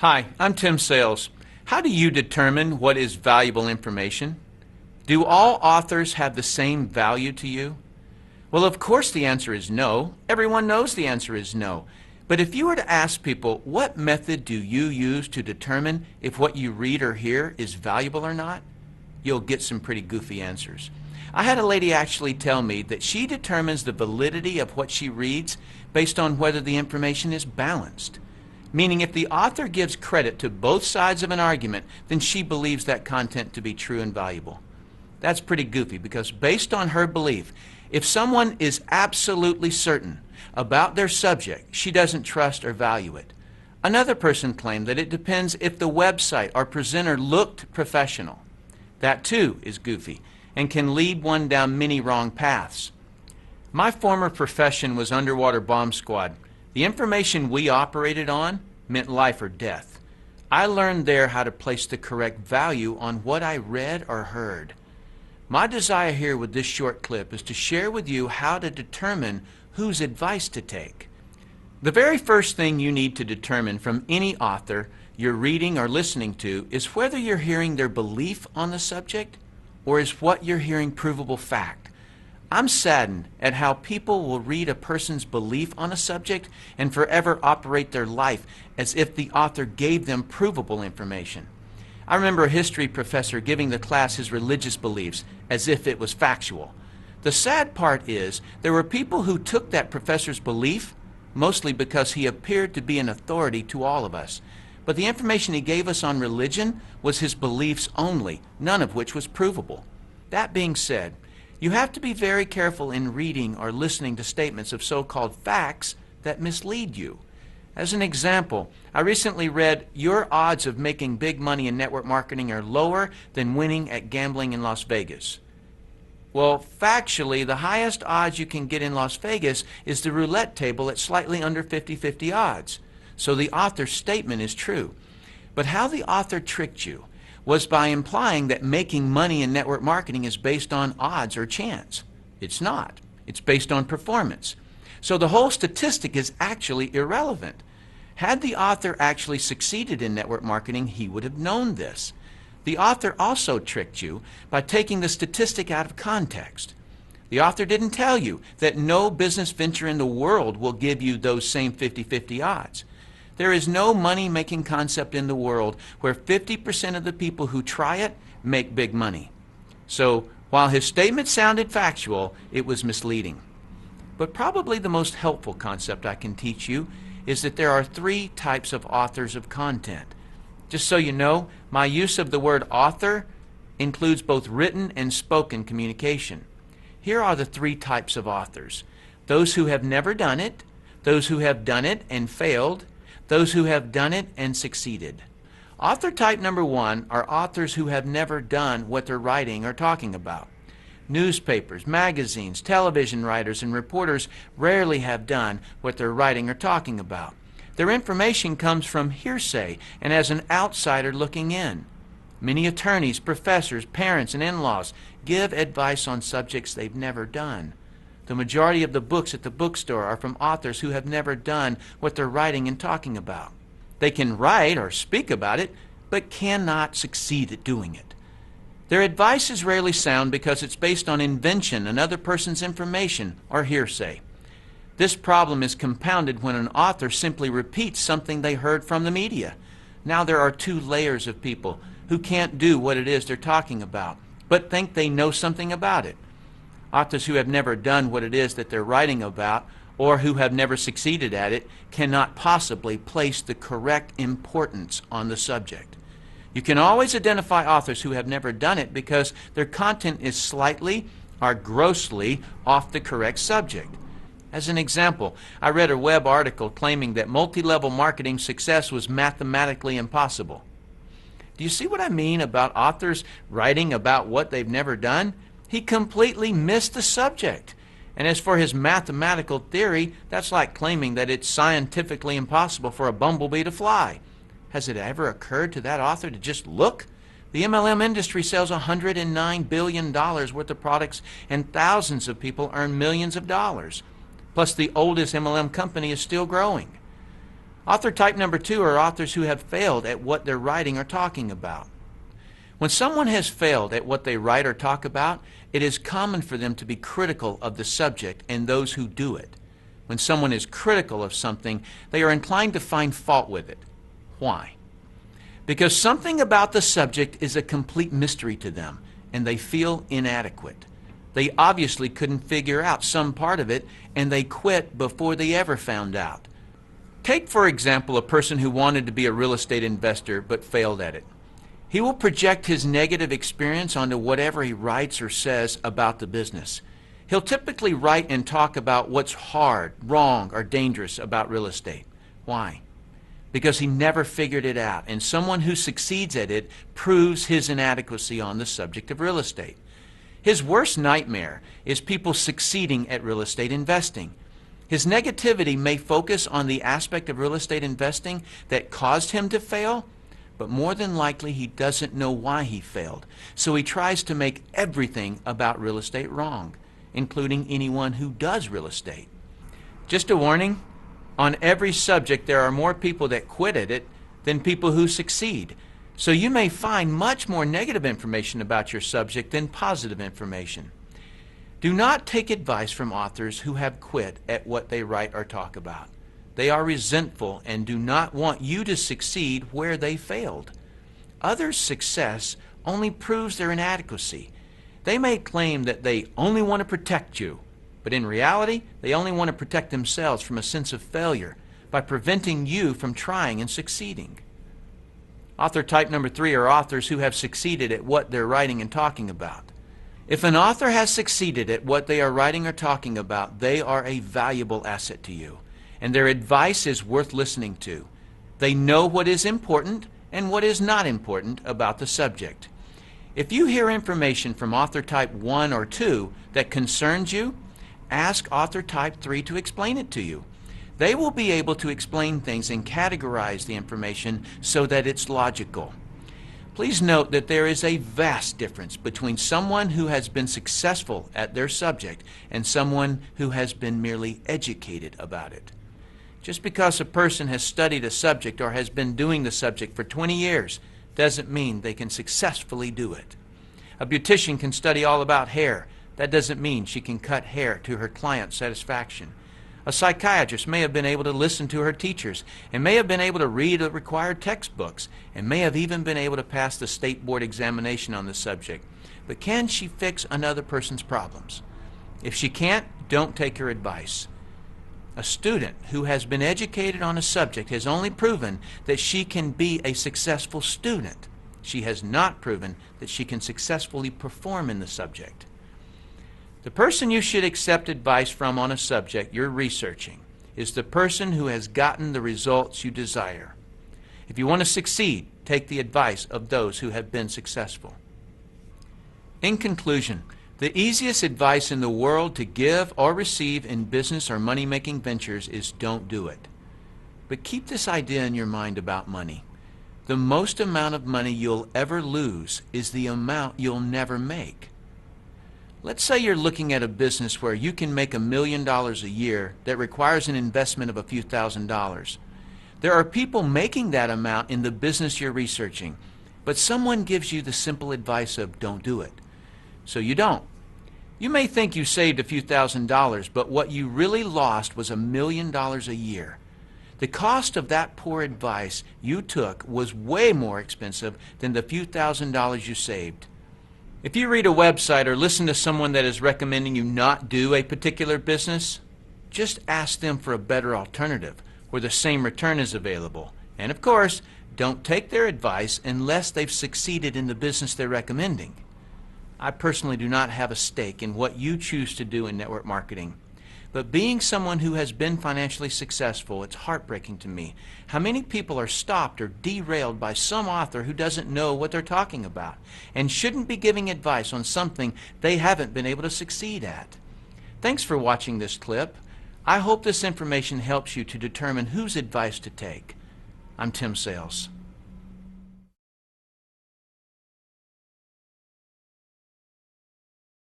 Hi, I'm Tim Sales. How do you determine what is valuable information? Do all authors have the same value to you? Well, of course the answer is no. Everyone knows the answer is no. But if you were to ask people, what method do you use to determine if what you read or hear is valuable or not? You'll get some pretty goofy answers. I had a lady actually tell me that she determines the validity of what she reads based on whether the information is balanced. Meaning if the author gives credit to both sides of an argument, then she believes that content to be true and valuable. That's pretty goofy because based on her belief, if someone is absolutely certain about their subject, she doesn't trust or value it. Another person claimed that it depends if the website or presenter looked professional. That too is goofy and can lead one down many wrong paths. My former profession was underwater bomb squad. The information we operated on meant life or death. I learned there how to place the correct value on what I read or heard. My desire here with this short clip is to share with you how to determine whose advice to take. The very first thing you need to determine from any author you're reading or listening to is whether you're hearing their belief on the subject or is what you're hearing provable fact. I'm saddened at how people will read a person's belief on a subject and forever operate their life as if the author gave them provable information. I remember a history professor giving the class his religious beliefs as if it was factual. The sad part is there were people who took that professor's belief mostly because he appeared to be an authority to all of us. But the information he gave us on religion was his beliefs only, none of which was provable. That being said, you have to be very careful in reading or listening to statements of so-called facts that mislead you. As an example, I recently read, your odds of making big money in network marketing are lower than winning at gambling in Las Vegas. Well, factually, the highest odds you can get in Las Vegas is the roulette table at slightly under 50-50 odds. So the author's statement is true. But how the author tricked you was by implying that making money in network marketing is based on odds or chance. It's not. It's based on performance. So the whole statistic is actually irrelevant. Had the author actually succeeded in network marketing, he would have known this. The author also tricked you by taking the statistic out of context. The author didn't tell you that no business venture in the world will give you those same 50-50 odds. There is no money-making concept in the world where 50% of the people who try it make big money. So, while his statement sounded factual, it was misleading. But probably the most helpful concept I can teach you is that there are three types of authors of content. Just so you know, my use of the word author includes both written and spoken communication. Here are the three types of authors: those who have never done it, those who have done it and failed, those who have done it and succeeded. Author type number one are authors who have never done what they're writing or talking about. Newspapers, magazines, television writers, and reporters rarely have done what they're writing or talking about. Their information comes from hearsay and as an outsider looking in. Many attorneys, professors, parents, and in-laws give advice on subjects they've never done. The majority of the books at the bookstore are from authors who have never done what they're writing and talking about. They can write or speak about it, but cannot succeed at doing it. Their advice is rarely sound because it's based on invention, another person's information, or hearsay. This problem is compounded when an author simply repeats something they heard from the media. Now there are two layers of people who can't do what it is they're talking about, but think they know something about it. Authors who have never done what it is that they're writing about or who have never succeeded at it cannot possibly place the correct importance on the subject. You can always identify authors who have never done it because their content is slightly or grossly off the correct subject. As an example, I read a web article claiming that multi-level marketing success was mathematically impossible. Do you see what I mean about authors writing about what they've never done? He completely missed the subject. And as for his mathematical theory, that's like claiming that it's scientifically impossible for a bumblebee to fly. Has it ever occurred to that author to just look? The MLM industry sells $109 billion worth of products and thousands of people earn millions of dollars. Plus the oldest MLM company is still growing. Author type number 2 are authors who have failed at what they're writing or talking about. When someone has failed at what they write or talk about, it is common for them to be critical of the subject and those who do it. When someone is critical of something, they are inclined to find fault with it. Why? Because something about the subject is a complete mystery to them, and they feel inadequate. They obviously couldn't figure out some part of it, and they quit before they ever found out. Take, for example, a person who wanted to be a real estate investor but failed at it. He will project his negative experience onto whatever he writes or says about the business. He'll typically write and talk about what's hard, wrong, or dangerous about real estate. Why? Because he never figured it out, and someone who succeeds at it proves his inadequacy on the subject of real estate. His worst nightmare is people succeeding at real estate investing. His negativity may focus on the aspect of real estate investing that caused him to fail, but more than likely he doesn't know why he failed. So he tries to make everything about real estate wrong, including anyone who does real estate. Just a warning, on every subject there are more people that quit at it than people who succeed. So you may find much more negative information about your subject than positive information. Do not take advice from authors who have quit at what they write or talk about. They are resentful and do not want you to succeed where they failed. Others' success only proves their inadequacy. They may claim that they only want to protect you, but in reality, they only want to protect themselves from a sense of failure by preventing you from trying and succeeding. Author type number 3 are authors who have succeeded at what they're writing and talking about. If an author has succeeded at what they are writing or talking about, they are a valuable asset to you, and their advice is worth listening to. They know what is important and what is not important about the subject. If you hear information from author type 1 or 2 that concerns you, ask author type 3 to explain it to you. They will be able to explain things and categorize the information so that it's logical. Please note that there is a vast difference between someone who has been successful at their subject and someone who has been merely educated about it. Just because a person has studied a subject or has been doing the subject for 20 years doesn't mean they can successfully do it. A beautician can study all about hair. That doesn't mean she can cut hair to her client's satisfaction. A psychiatrist may have been able to listen to her teachers and may have been able to read the required textbooks and may have even been able to pass the state board examination on the subject. But can she fix another person's problems? If she can't, don't take her advice. A student who has been educated on a subject has only proven that she can be a successful student. She has not proven that she can successfully perform in the subject. The person you should accept advice from on a subject you're researching is the person who has gotten the results you desire. If you want to succeed, take the advice of those who have been successful. In conclusion, the easiest advice in the world to give or receive in business or money-making ventures is don't do it. But keep this idea in your mind about money. The most amount of money you'll ever lose is the amount you'll never make. Let's say you're looking at a business where you can make $1 million a year that requires an investment of a few $1,000s. There are people making that amount in the business you're researching, but someone gives you the simple advice of don't do it. So you don't. You may think you saved a few $1,000s, but what you really lost was $1 million a year. The cost of that poor advice you took was way more expensive than the few $1,000s you saved. If you read a website or listen to someone that is recommending you not do a particular business, just ask them for a better alternative where the same return is available. And of course, don't take their advice unless they've succeeded in the business they're recommending. I personally do not have a stake in what you choose to do in network marketing. But being someone who has been financially successful, it's heartbreaking to me how many people are stopped or derailed by some author who doesn't know what they're talking about and shouldn't be giving advice on something they haven't been able to succeed at. Thanks for watching this clip. I hope this information helps you to determine whose advice to take. I'm Tim Sales.